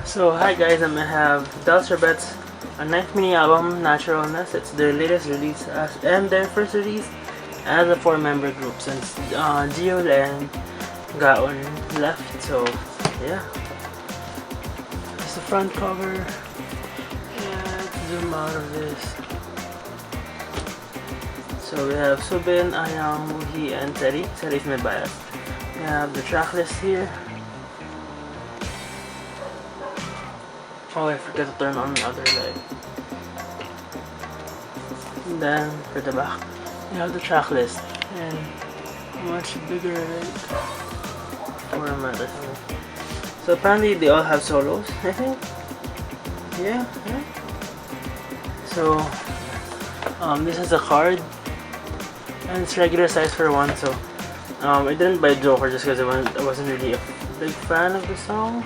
So hi guys, I'm gonna have Dal Shabet's ninth mini album, Naturalness. It's their latest release and their first release as a 4-member group since Gio and Gaon left. So yeah, it's the front cover. Yeah, let's zoom out of this. So we have Subin, Ayang, Muhi, and Teddy. Teddy's my bias. We have the track list here. Oh, I forgot to turn on the other light. And then for the back, you have the track list and much bigger, like 4 or something. So apparently they all have solos, I think. Yeah. So this is a card and it's regular size for one. So I didn't buy Joker just because I wasn't really a big fan of the song.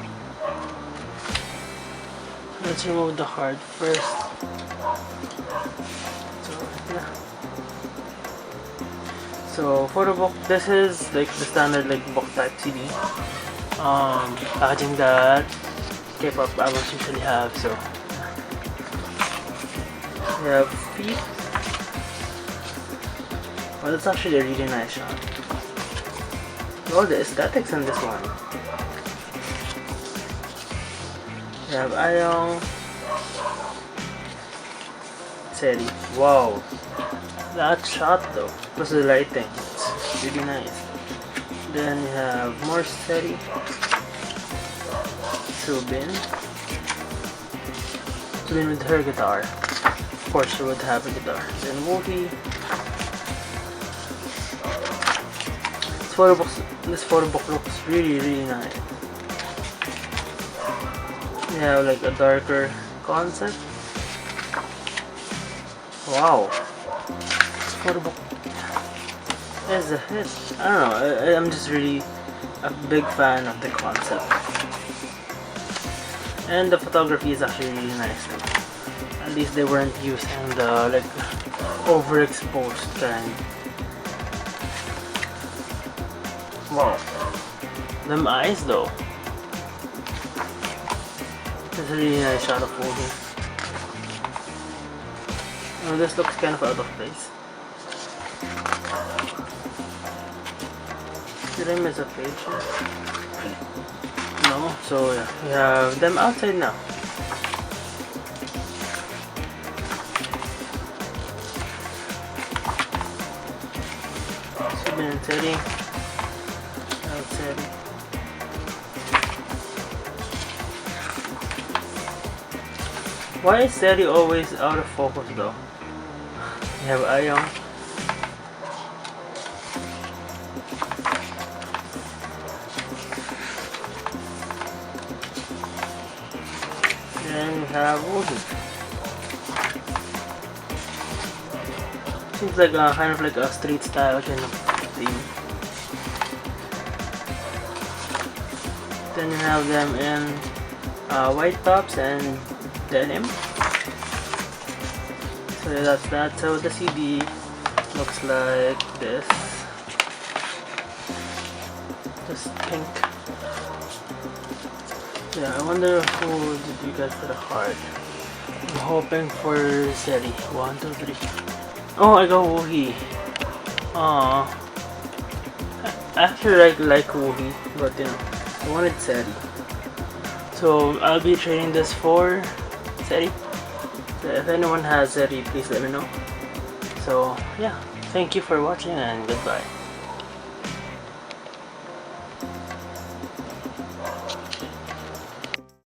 Let's remove the card first. So yeah. So photo book. This is like the standard like book type CD. Packaging that K-pop albums usually have. So we have feet. Well, that's actually a really nice shot. Oh, the aesthetics in this one. We have Ayong, Teddy. Wow, that shot though. Plus the lighting, it's really nice. Then you have more Teddy, Subin with her guitar. Of course, she would have a guitar. Then Woohee. This photo book looks really nice. You have like a darker concept. Wow, this photo book is a hit. I don't know. I'm just really a big fan of the concept, and the photography is actually really nice too. At least they weren't used in the like overexposed kind. Wow, them eyes though. It's a really nice shot of Woohee. Oh, this looks kind of out of place. Did I miss a page here? No, so yeah, we have them outside now. Subin and Teddy. Outside. Why is Teddy always out of focus though? We have Ayong. Then we have Woohee. Seems like kind of like a street style kind of theme. Then you have them in white tops and denim. So yeah, that's that. So the CD looks like this. Just pink. Yeah, I wonder who did you get for the card. I'm hoping for Seri. 1, 2, 3. Oh, I got Woohee. Aww. I actually like Woohee, but you know, I wanted Seri. So I'll be trading this for Seri. So if anyone has Seri, please let me know. So yeah, thank you for watching and goodbye.